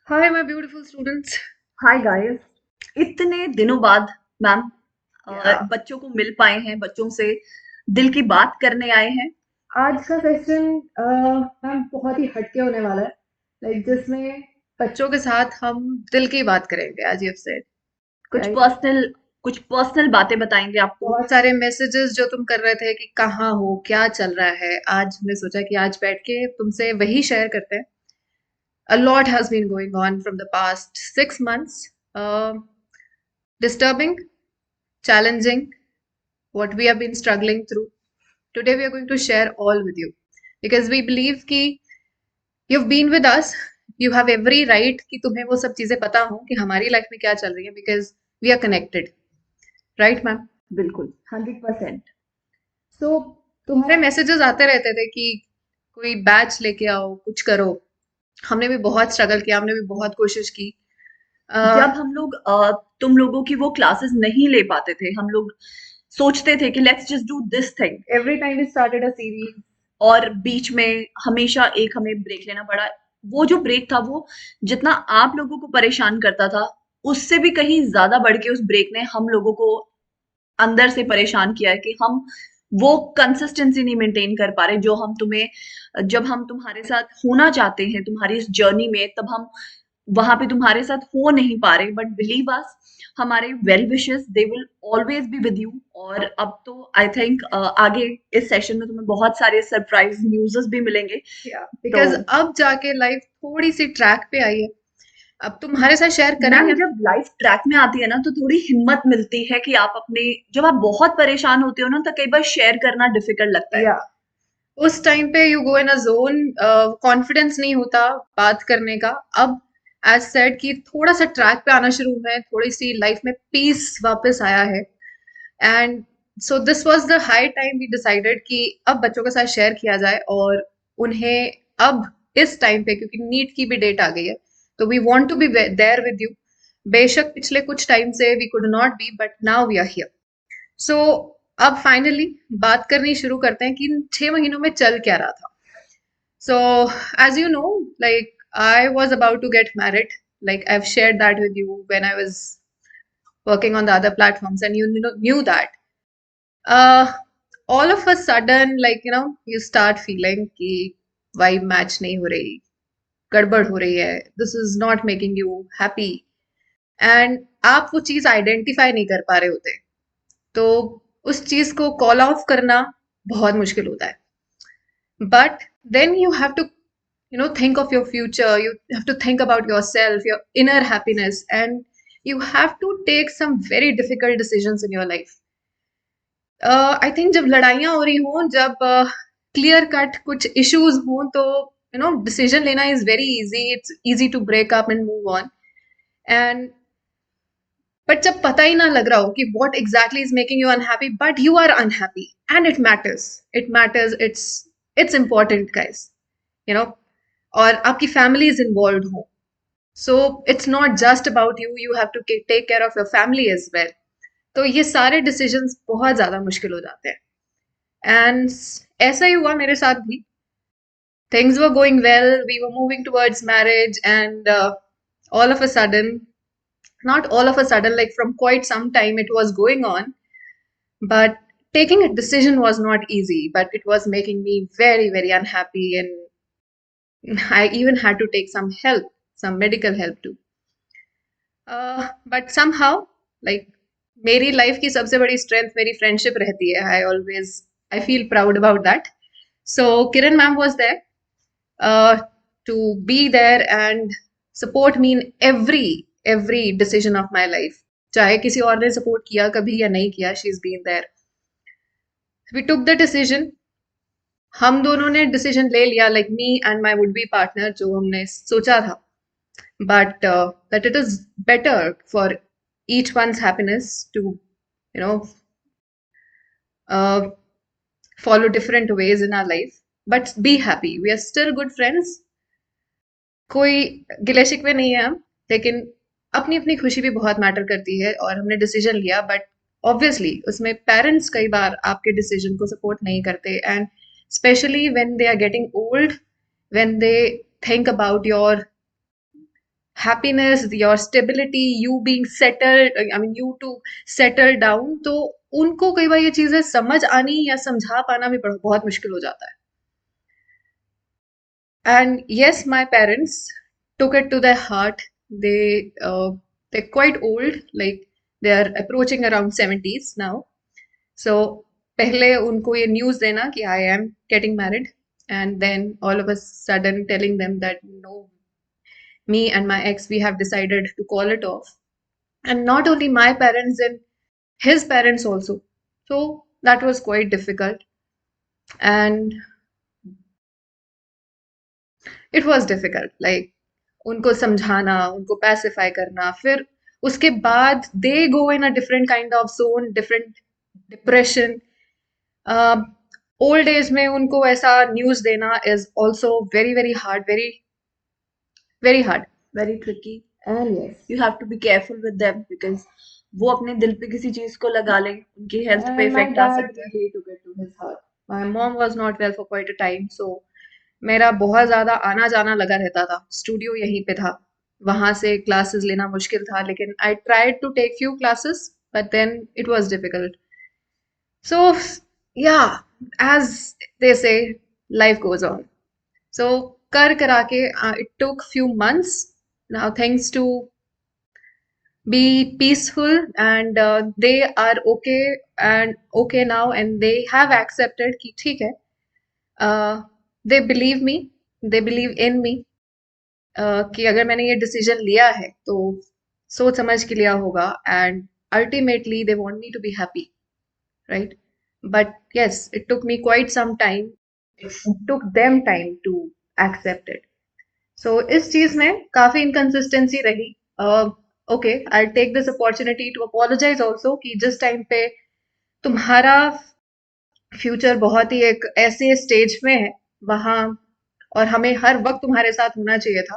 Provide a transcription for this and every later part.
Hi, my beautiful students. Hi guys. इतने दिनों बाद मैम Yeah. बच्चों को मिल पाए हैं, बच्चों से दिल की बात करने आए हैं। आज का सेशन मैम बहुत ही हटके होने वाला है जिसमें बच्चों के साथ हम दिल की बात करेंगे आज ये सेड कुछ राइट। पर्सनल कुछ पर्सनल बातें बताएंगे आपको। बहुत सारे मैसेजेस जो तुम कर रहे थे कि कहाँ हो क्या चल रहा है, आज हमने सोचा कि आज बैठ के तुमसे वही शेयर करते हैं. A lot has been going on from the past 6 months. Disturbing, challenging, what we have been struggling through. Today we are going to share all with you because we believe कि you've been with us, you have every right कि तुम्हें वो सब चीजें पता हो कि हमारी लाइफ में क्या चल रही है because we are connected, right ma'am? बिल्कुल 100%। So तुम्हारे मैसेजेस आते रहते थे कि कोई बैच लेके आओ, कुछ करो. हमने भी बहुत स्ट्रगल किया, हमने भी बहुत कोशिश की. जब हम लोग तुम लोगों की वो क्लासेस नहीं ले पाते थे, हम लोग सोचते थे कि let's just do this thing, every time we started a series. और बीच में हमेशा एक हमें ब्रेक लेना पड़ा। वो जो ब्रेक था, वो जितना आप लोगों को परेशान करता था, उससे भी कहीं ज्यादा बढ़ के उस ब्रेक ने हम लोगों को अंदर से परेशान किया है कि हम वो कंसिस्टेंसी नहीं मेंटेन कर पा रहे जो हम तुम्हें, जब हम तुम्हारे साथ होना चाहते हैं तुम्हारी इस जर्नी में, तब हम वहां पे तुम्हारे साथ हो नहीं पा रहे। बट बिलीव अस, हमारे well wishes they will always be with you. और अब तो आई थिंक आगे इस सेशन में तुम्हें बहुत सारे सरप्राइज न्यूज़ भी मिलेंगे। तो बिकॉज अब जाके लाइफ थोड़ी सी ट्रैक पे आई है. अब तुम्हारे साथ शेयर मैम, करेंगे. जब लाइफ ट्रैक में आती है ना, तो थोड़ी हिम्मत मिलती है कि आप अपने, जब आप बहुत परेशान होते हो ना, तो कई बार शेयर करना डिफिकल्ट लगता है। या उस टाइम पे you go in a zone, confidence नहीं होता बात करने का. अब एज सेड कि थोड़ा सा ट्रैक पे आना शुरू हुआ है, थोड़ी सी लाइफ में पीस वापस आया है. And so this was the high time we decided कि अब बच्चों के साथ शेयर किया जाए और उन्हें अब इस टाइम पे, क्योंकि नीट की भी डेट आ गई है, तो we want to be there with you. बेशक पिछले कुछ टाइम से we could not be, but now we are here. So अब फाइनली बात करनी शुरू करते हैं कि इन 6 महीनों में चल क्या रहा था. So as you know, like I was about to get married. Like I've shared that with you when I was working on the other platforms, and you knew that. uh, all of a sudden, like you start feeling कि vibe match नहीं हो रही, गड़बड़ हो रही है, this is not making you happy, and आप वो चीज आइडेंटिफाई नहीं कर पा रहे होते. तो उस चीज को कॉल ऑफ करना बहुत मुश्किल होता है. But then you have to, think of your future. You have to think about yourself, your inner happiness, and you have to take some very difficult decisions in your life. I think जब लड़ाइयाँ हो रही हों, जब clear cut कुछ issues हों, तो decision लेना is very easy. It's easy to break up and move on. And but जब पता ही ना लग रहा हो कि what exactly is making you unhappy, but you are unhappy, and it matters, it's important guys, you know और आपकी फैमिली इज इन्वॉल्व हो. So it's not just about you, you have to take care of your family as well. तो ये सारे decisions बहुत ज्यादा मुश्किल हो जाते हैं. एंड ऐसा ही हुआ मेरे साथ भी. Things were going well, we were moving towards marriage, and all of a sudden, not all of a sudden, like from quite some time it was going on, but taking a decision was not easy, but it was making me very, very unhappy, and I even had to take some help, some medical help too. But somehow, like, मेरी life की सबसे बड़ी strength मेरी friendship रहती है. I feel proud about that. So Kiran ma'am was there uh, to be there and support me in every decision of my life. चाहे किसी और ने सपोर्ट किया कभी या नहीं किया, she is been there. We took the decision. हम दोनों ने डिसीजन ले लिया, like me and my would be partner, जो हमने सोचा था. But that it is better for each one's happiness to you know uh, follow different ways in our life, but be happy. We are still good friends. कोई गिले शिकवे नहीं है हम, लेकिन अपनी अपनी खुशी भी बहुत मैटर करती है, और हमने डिसीजन लिया. बट ऑब्वियसली उसमें पेरेंट्स कई बार आपके डिसीजन को सपोर्ट नहीं करते, and specially when they are getting old, when they think about your happiness, your stability, you being settled, I mean you to settle down, तो उनको कई बार ये चीजें समझ आनी या समझा पाना भी बहुत मुश्किल हो जाता है. And yes, my parents took it to their heart. They're quite old, like they are approaching around 70s now. So पहले उनको ये news देना कि I am getting married, and then all of a sudden telling them that no, me and my ex, we have decided to call it off. And not only my parents, and his parents also. So that was quite difficult. And it was difficult. Like उनको समझाना, उनको pacify करना, फिर उसके बाद they go in a different kind of zone, different depression. Old age में उनको ऐसा न्यूज़ देना is also very very hard, very very hard. Very tricky. And yes, you have to be careful with them because वो अपने दिल पे किसी चीज को लगा ले, उनकी हेल्थ पे and my इफेक्ट आ dad सकता है. really took it to his heart. My mom was not well for quite a time, so मेरा बहुत ज़्यादा आना जाना लगा रहता था. स्टूडियो यहीं पे था, वहां से क्लासेस लेना मुश्किल था, लेकिन I tried to take few classes but then it was difficult. So yeah, as दे से, लाइफ गोज ऑन. सो कर करा के it took few months. Now thanks to be peaceful, and they are okay and okay now, and they have accepted कि ठीक है. They believe me, they believe in me, कि अगर मैंने ये डिसीजन लिया है तो सोच समझ के लिया होगा, and ultimately they want me to be happy, right? But yes, it took me quite some time, it took them time to accept it. So इस चीज में काफी इनकंसिस्टेंसी रही. Okay, I take this opportunity to apologise also कि जिस time पे तुम्हारा future बहुत ही एक ऐसे स्टेज में है वहां, और हमें हर वक्त तुम्हारे साथ होना चाहिए था,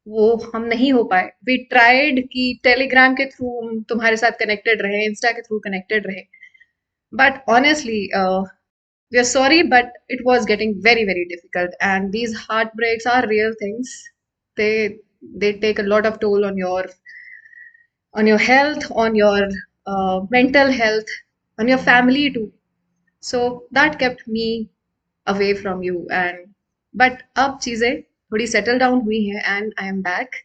वो हम नहीं हो पाए. वी ट्राइड कि टेलीग्राम के थ्रू हम तुम्हारे साथ कनेक्टेड रहे, इंस्टा के थ्रू कनेक्टेड रहे, but honestly we are sorry, but it was getting very very difficult, and these heartbreaks are real things. They take a lot of toll on your health, on your mental health, on your family too. So that kept me away from you. And but अब चीजें थोड़ी settle down हुई हैं, and I am back.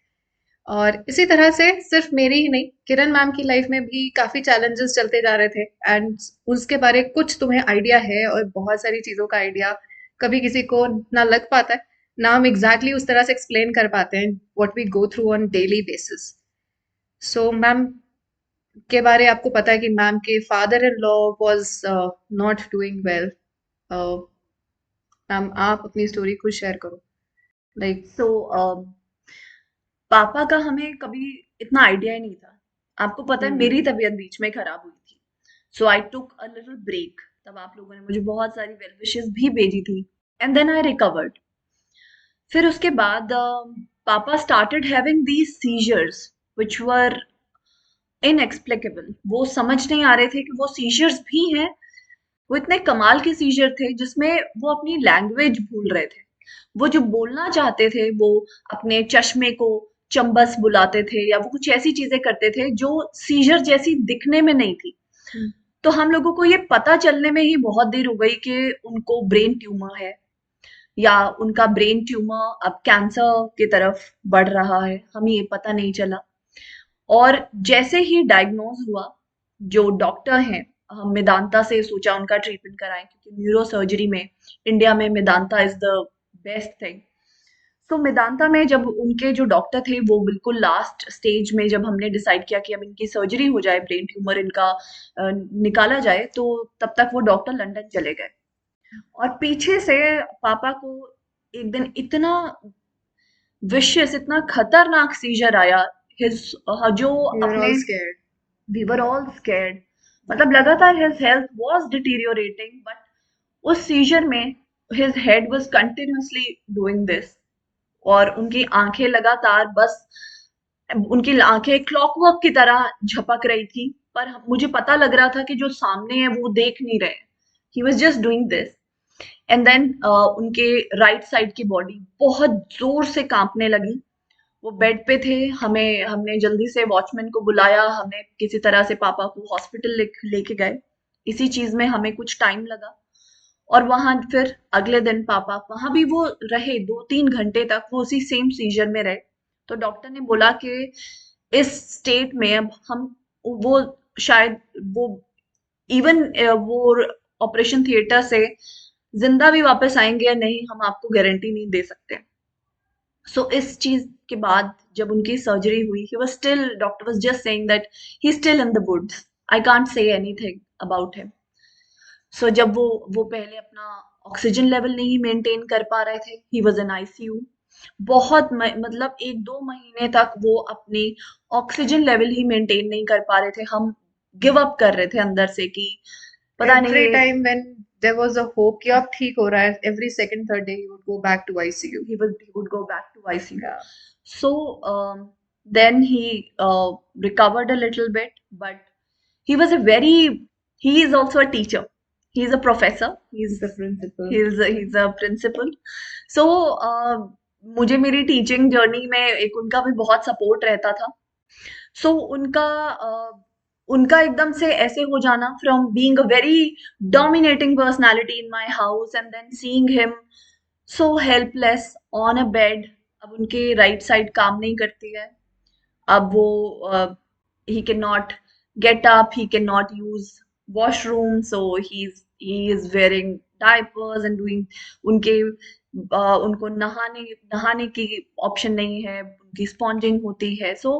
और इसी तरह से सिर्फ मेरी ही नहीं, किरण मैम की लाइफ में भी काफी चैलेंजेस चलते जा रहे थे, एंड उसके बारे कुछ तुम्हें आइडिया है, और बहुत सारी चीजों का आइडिया कभी किसी को ना लग पाता है, ना हम एग्जैक्टली उस तरह से एक्सप्लेन कर पाते हैं what we go through on daily basis. So ma'am के बारे आपको पता है कि मैम के father in law was not doing well. Ma'am आप अपनी स्टोरी खुद शेयर करो, लाइक. सो पापा का हमें कभी इतना आइडिया ही नहीं था. आपको पता है मेरी तबीयत बीच में खराब हुई थी, सो आई टुक अ लिटिल ब्रेक. तब आप लोगों ने मुझे बहुत सारी वेल विशेस भी भेजी थी, एंड देन आई रिकवर्ड. फिर उसके बाद पापा started having these seizures which were inexplicable. वो समझ नहीं आ रहे थे कि वो सीजर्स भी हैं. वो इतने कमाल के सीजर थे जिसमें वो अपनी लैंग्वेज भूल रहे थे. वो जो बोलना चाहते थे वो अपने चश्मे को चम्बस बुलाते थे, या वो कुछ ऐसी चीजें करते थे जो सीजर जैसी दिखने में नहीं थी. तो हम लोगों को ये पता चलने में ही बहुत देर हो गई कि उनको ब्रेन ट्यूमर है, या उनका ब्रेन ट्यूमर अब कैंसर की तरफ बढ़ रहा है. हमें ये पता नहीं चला. और जैसे ही डायग्नोज हुआ, जो डॉक्टर हैं, हम मेदांता से सोचा उनका ट्रीटमेंट कराएं, क्योंकि न्यूरो सर्जरी में इंडिया में Medanta is the best thing. तो मेदांता में जब उनके जो डॉक्टर थे वो बिल्कुल लास्ट स्टेज में, जब हमने डिसाइड किया कि अब इनकी सर्जरी हो जाए, ब्रेन ट्यूमर इनका निकाला जाए, तो तब तक वो डॉक्टर लंदन चले गए. और पीछे से पापा को एक दिन इतना विशियस, इतना खतरनाक सीजर आया. हिज जो अपने वी वर ऑल स्कैर्ड. मतलब लगातार his health was deteriorating, but उस सीजर में his head was continuously doing this. और उनकी आंखें लगातार, बस उनकी आंखें क्लॉकवर्क की तरह झपक रही थी, पर मुझे पता लग रहा था कि जो सामने है वो देख नहीं रहे. He was just doing this. And then उनके राइट साइड की बॉडी बहुत जोर से कांपने लगी. वो बेड पे थे, हमें हमने जल्दी से वॉचमैन को बुलाया, हमने किसी तरह से पापा को हॉस्पिटल लेके गए। इसी चीज में हमें कुछ टाइम लगा। और वहां फिर अगले दिन पापा वहां भी वो रहे 2-3 घंटे तक, वो उसी सेम सीजर में रहे। तो डॉक्टर ने बोला कि इस स्टेट में अब हम वो शायद वो इवन वो ऑपरेशन थिएटर से जिंदा भी वापस आएंगे या नहीं, हम आपको गारंटी नहीं दे सकते। सो इस चीज के बाद जब उनकी सर्जरी हुई, he was still, doctor was just saying that he still in the woods, I can't say anything about him. So जब वो पहले अपना ऑक्सीजन लेवल नहीं मेंटेन कर पा रहे थे, ही वाज इन आईसीयू। बहुत मतलब 1-2 महीने तक वो अपनी ऑक्सीजन लेवल ही मेंटेन नहीं कर पा रहे थे। हम गिव अप कर रहे थे अंदर से कि पता नहीं Every ये, time when there was a hope कि अब ठीक हो रहा है, every second, third day he would go back to ICU. he would go back to ICU. Yeah. So then he recovered a little bit, but he was a very, he is also a teacher. He is a professor. He's the principal. He's a principal. So मुझे मेरी teaching journey में एक उनका भी बहुत support रहता था। सो उनका एकदम से ऐसे हो जाना, from being a very dominating personality in my house and then seeing him so helpless on a bed. अब उनके राइट साइड काम नहीं करती है। अब वो he cannot get up, he cannot use washroom, so he is wearing diapers and doing उनके उनको नहाने नहाने की ऑप्शन नहीं है, उनकी स्पॉन्जिंग होती है। सो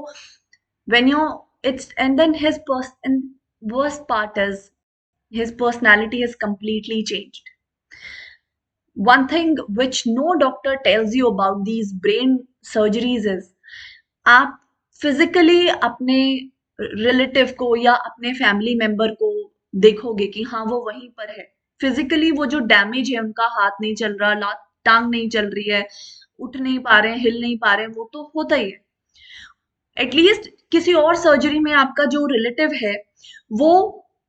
when you it's and then and worst part is his personality has completely changed. One thing which no doctor tells you about these brain surgeries is आप फिजिकली अपने रिलेटिव को या अपने फैमिली मेंबर को देखोगे कि हाँ वो वहीं पर है। फिजिकली वो जो डैमेज है, उनका हाथ नहीं चल रहा, लात टांग नहीं चल रही है, उठ नहीं पा रहे हैं, हिल नहीं पा रहे हैं, वो तो होता ही है। एटलीस्ट किसी और सर्जरी में आपका जो रिलेटिव है वो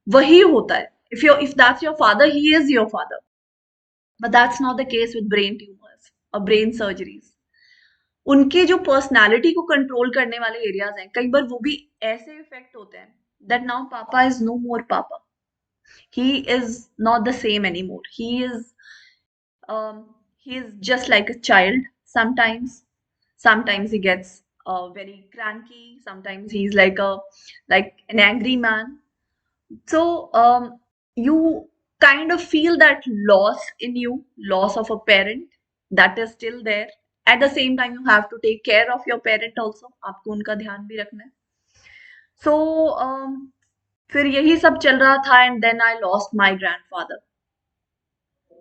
वही होता है। If that's your father, he is your father. But that's not the case with brain tumours और ब्रेन सर्जरीज। उनके जो पर्सनालिटी को कंट्रोल करने वाले एरियाज हैं, कई बार वो भी ऐसे इफेक्ट होते हैं दैट नाउ पापा इज नो मोर पापा, he is not the same any more, he is just like a child sometimes. Sometimes he gets very cranky, sometimes he's like an angry man. So you kind of feel that loss in you, loss of a parent that is still there. At the same time, you have to take care of your parent also. आपको उनका ध्यान भी रखना है. So फिर यही सब चल रहा था, and then I lost my grandfather,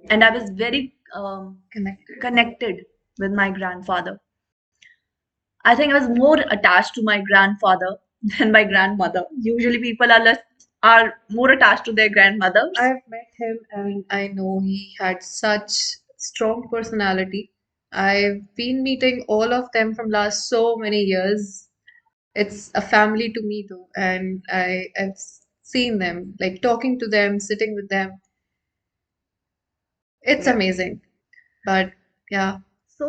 and I was very connected with my grandfather. I think I was more attached to my grandfather than my grandmother. Usually, people are more attached to their grandmothers. I've met him and I know he had such strong personality. I've been meeting all of them from last so many years. It's a family to me though, and I've seen them, like talking to them, sitting with them. It's amazing. But yeah, So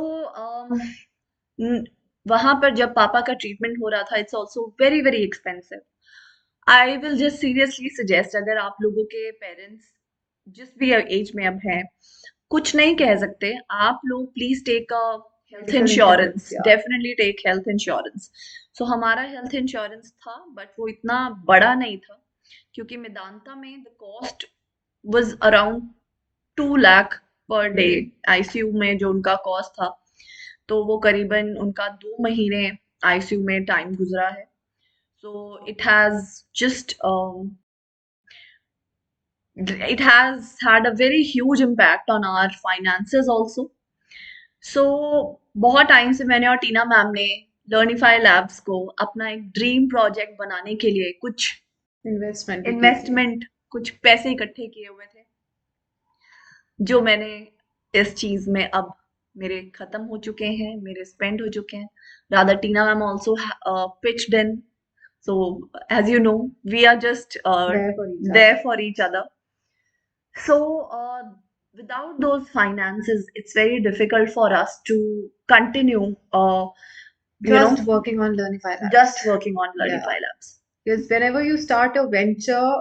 वहां पर जब पापा का treatment हो रहा था, it's also very very expensive. I will just seriously suggest, अगर आप लोगों के पेरेंट्स जिस भी एज में अब हैं, कुछ नहीं कह सकते, आप लोग please take a health medical insurance, insurance, yeah. Definitely take health insurance. So हमारा हेल्थ इंश्योरेंस था, बट वो इतना बड़ा नहीं था, क्योंकि मेदांता में the cost was around 2 lakh per day. ICU में जो उनका कॉस्ट था, तो वो करीबन उनका 2 महीने आईसीयू में टाइम गुजरा है। So it has just it has had a very huge impact on our finances also. So बहुत टाइम से मैंने और टीना मैम ने लर्निफाई लैब्स को अपना एक ड्रीम प्रोजेक्ट बनाने के लिए कुछ इन्वेस्टमेंट, कुछ पैसे इकट्ठे किए हुए थे, जो मैंने इस चीज में अब मेरे खत्म हो चुके हैं, मेरे स्पेंड हो चुके हैं। Rather Tina ma'am also pitched in, so as you know, we are just there for each other. So without those finances, it's very difficult for us to continue you know, Just working on Learnify just Labs. working on Yeah. Learnify Labs. Because whenever you start a venture,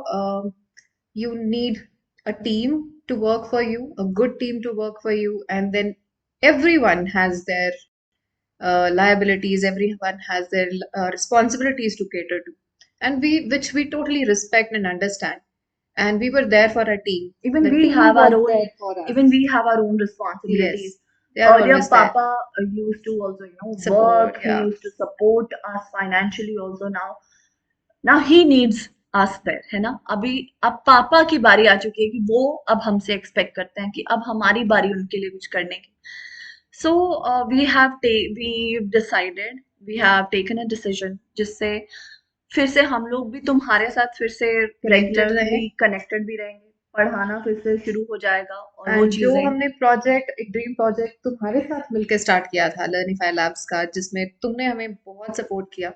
you need a team to work for you, a good team to work for you, and then everyone has their liabilities, everyone has their responsibilities to cater to, and which we totally respect and understand. And we were there for our team. Even The we team have our was own, there for even us. we have our own responsibilities. Yes, they are Earlier always there. Papa used to also, you know, Support, work. He yeah. used to support us financially also. Now he needs us there, है ना? अभी अब पापा की बारी आ चुकी है कि वो अब हमसे एक्सपेक्ट करते हैं कि अब हमारी बारी उनके लिए कुछ करने की. So we've decided, we have taken a decision जिससे फिर से हम लोग भी तुम्हारे साथ फिर से कनेक्टेड रहे. रेगुलरली कनेक्टेड भी रहेंगे. पढ़ाना फिर से शुरू हो जाएगा और वो एंड जो चीजें. हमने प्रोजेक्ट, एक ड्रीम प्रोजेक्ट तुम्हारे साथ मिलकर स्टार्ट किया था लर्निफाई लैब्स का, जिसमें तुमने हमें बहुत सपोर्ट किया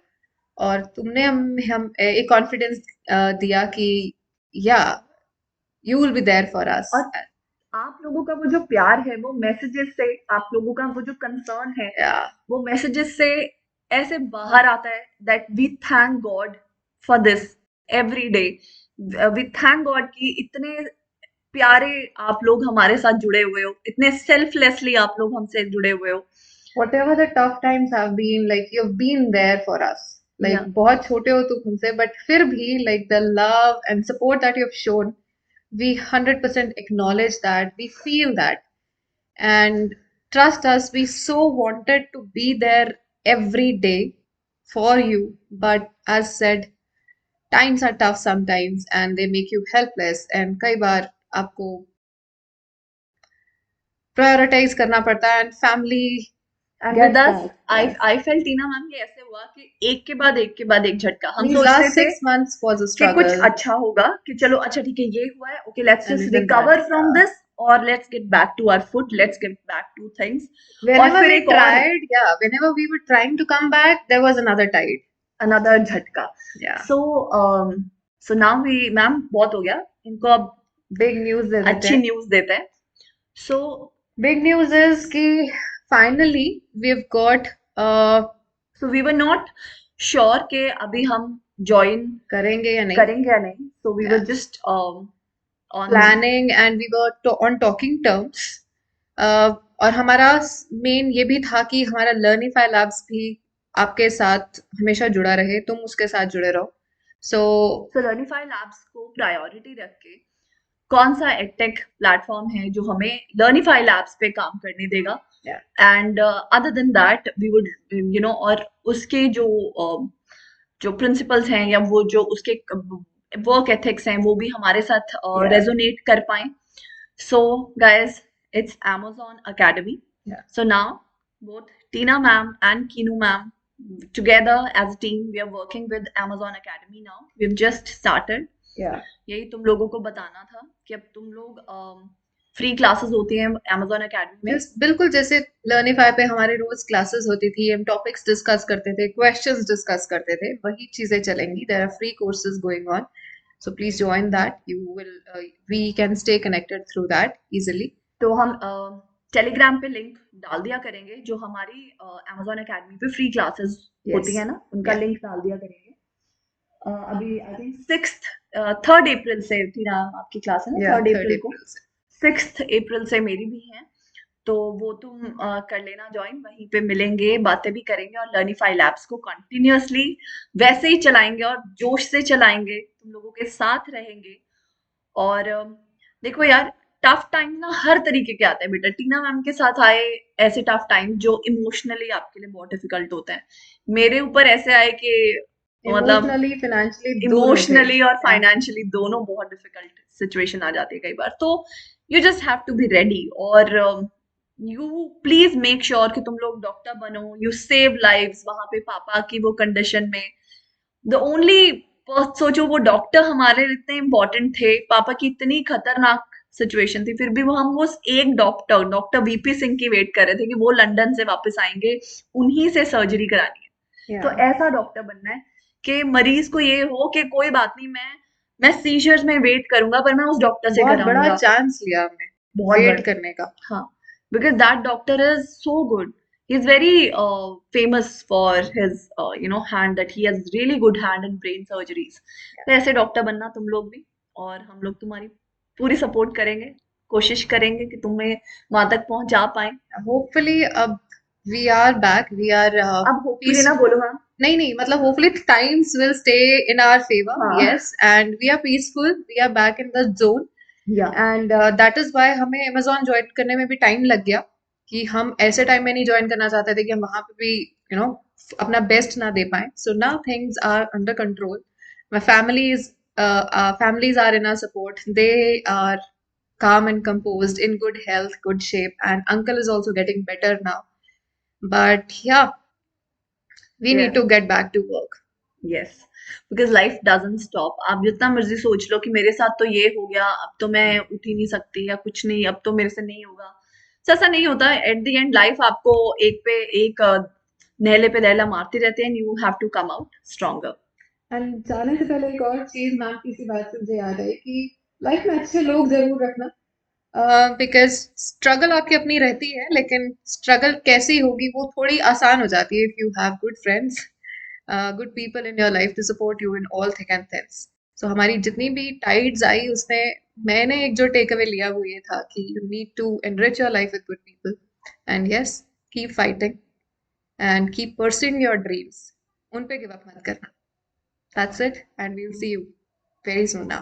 और तुमने हम एक कॉन्फिडेंस दिया कि या you will be there for us. और आप लोगों का वो जो प्यार है, वो मैसेजेस से, आप लोगों का वो जो कंसर्न है, वो मैसेजेस से ऐसे बाहर आता है that we thank God for this every day. We thank God कि इतने प्यारे आप लोग हमारे साथ जुड़े हुए हो, इतने सेल्फलेसली आप लोग हमसे जुड़े हुए हो. Whatever the tough times have been, like you've been there for us. Like Yeah. बहुत छोटे हो तुम हमसे, but फिर भी like the love and support that you've shown, we 100% acknowledge that, we feel that, and trust us, we so wanted to be there every day for you, but as said, times are tough sometimes and they make you helpless, and कई बार आपको prioritize करना पड़ता है, and family And gets with us, that. I felt Tina ma'am ये ऐसे हुआ कि एक के बाद एक के बाद एक झटका. हम These सोचते last थे 6 months was a कि कुछ struggle. अच्छा होगा, कि चलो अच्छा ठीक है ये हुआ है, okay let's And just even recover that, from yeah. this or let's get back to our foot, let's get back to things. और Whenever फिर we एक और tried, yeah, whenever we were trying to come back, there was another tide. another झटका. Yeah. So now we, ma'am बहुत हो गया, इनको अब Big news दे देते अच्छी हैं. न्यूज देते हैं. So Big news is कि finally we've got so we were not sure कि अभी हम join करेंगे या नहीं. करेंगे या नहीं. So we were Yeah. just on Planning and we were on talking terms. और हमारा मेन ये भी था कि हमारा लर्निफाई लैब्स भी आपके साथ हमेशा जुड़ा रहे, तुम उसके साथ जुड़े रहो. So लर्निफाई लैब्स को प्रायोरिटी रख के कौन सा एडटेक प्लेटफॉर्म है जो हमें लर्निफाई लैब्स पे काम करने देगा. And other than that we would you know, और उसके जो प्रिंसिपल्स हैं या वो जो उसके वर्क एथिक्स हैं वो भी हमारे साथ रेजोनेट कर पाए. So guys, it's Amazon Academy. So now both Tina ma'am and Kinu ma'am together as a team, we are working with Amazon Academy now. We've just started. यही तुम लोगों को बताना था कि अब तुम लोग फ्री क्लासेस होती हैं Amazon Academy में. बिल्कुल जैसे लर्निफाई पे हमारे रोज क्लासेस होती थी, हम टॉपिक्स डिस्कस करते थे, क्वेश्चंस डिस्कस करते थे, वही चीजें चलेंगी. There are free courses going on, so please join that. You will, we can stay connected through that easily. तो हम टेलीग्राम पे लिंक डाल दिया करेंगे, जो हमारी Amazon Academy पे फ्री क्लासेस होती है ना, उनका लिंक डाल दिया करेंगे. अभी आई थिंक 3rd अप्रैल से थी ना आपकी क्लास है ना, 3rd अप्रैल को. 6th अप्रैल से मेरी भी है, तो वो तुम कर लेना ज्वाइन. वहीं पे मिलेंगे, बातें भी करेंगे और लर्निफाई लैब्स को कंटिन्यूअसली वैसे ही चलाएंगे और जोश से चलाएंगे, तुम लोगों के साथ रहेंगे. और देखो यार, टफ टाइम ना हर तरीके के आते हैं बेटा. टीना मैम के साथ आए ऐसे टफ टाइम जो इमोशनली आपके लिए बहुत डिफिकल्ट होते हैं. मेरे ऊपर ऐसे आए कि मतलब इमोशनली और फाइनेंशियली दोनों बहुत डिफिकल्ट सिचुएशन आ जाती है कई बार. तो you just have to be ready और यू प्लीज मेक श्योर कि तुम लोग डॉक्टर बनो, यू सेव लाइव्स. वहां पे पापा की वो कंडीशन में द ओनली सोचो, वो डॉक्टर हमारे इतने इम्पोर्टेंट थे, पापा की इतनी खतरनाक सिचुएशन थी, फिर भी हम वो एक डॉक्टर वीपी सिंह की वेट कर रहे थे कि वो लंदन से वापस आएंगे, उन्हीं से सर्जरी करानी है. तो ऐसा डॉक्टर बनना है कि मरीज को ये हो कि कोई बात नहीं, मैं सीजर्स में वेट करूंगा पर मैं उस डॉक्टर से कराऊंगा. बड़ा चांस लिया हमने बहुत वेट करने का. हाँ, because that doctor is so good. He's very famous for his hand, that he has really good hand in brain surgeries. तो ऐसे डॉक्टर बनना तुम लोग भी, और हम लोग तुम्हारी पूरी सपोर्ट करेंगे, कोशिश करेंगे कि तुम्हें वहां तक पहुंचा पाए। होपफुली अब we are back, we are अब होपफुली पीस ना बोलो मैम। नहीं नहीं मतलब hopefully times will stay in our favour, हाँ। Yes, and we are peaceful, we are back in the zone. Yeah. And that is why हमें Amazon join करने में भी टाइम लग गया, कि हम ऐसे टाइम में नहीं ज्वाइन करना चाहते थे कि हम वहां पे भी अपना बेस्ट ना दे पाए। So now things are under control, my families are in our support, they are calm and composed, in good health, good shape, and uncle is also getting better now. But yeah, we या। need to get back to work. Yes. Because life doesn't stop. आप जितना मर्जी सोच लो कि मेरे साथ तो ये हो गया, अब तो मैं उठ ही नहीं सकती, या कुछ नहीं, अब तो मेरे से नहीं होगा, तो ऐसा नहीं होता। एट द एंड लाइफ आपको एक पे एक नहले पे नहला मारती रहती है, and you have to come out stronger. And जाने से पहले एक और चीज मैम की सी बात से मुझे याद आई कि लाइफ में अच्छे लोग जरूर रखना, बिकॉज स्ट्रगल आपकी अपनी रहती है, लेकिन स्ट्रगल कैसी होगी वो थोड़ी आसान हो जाती है if you have good friends, good people in your life to support you in all thick and things. So हमारी जितनी भी टाइड्स आई उसमें मैंने एक जो टेक अवे लिया वो ये था कि you need to enrich your life with good people, and yes, keep fighting and keep pursuing your dreams, उन पे गिव अप मत करना। That's it, and we'll see you very soon now.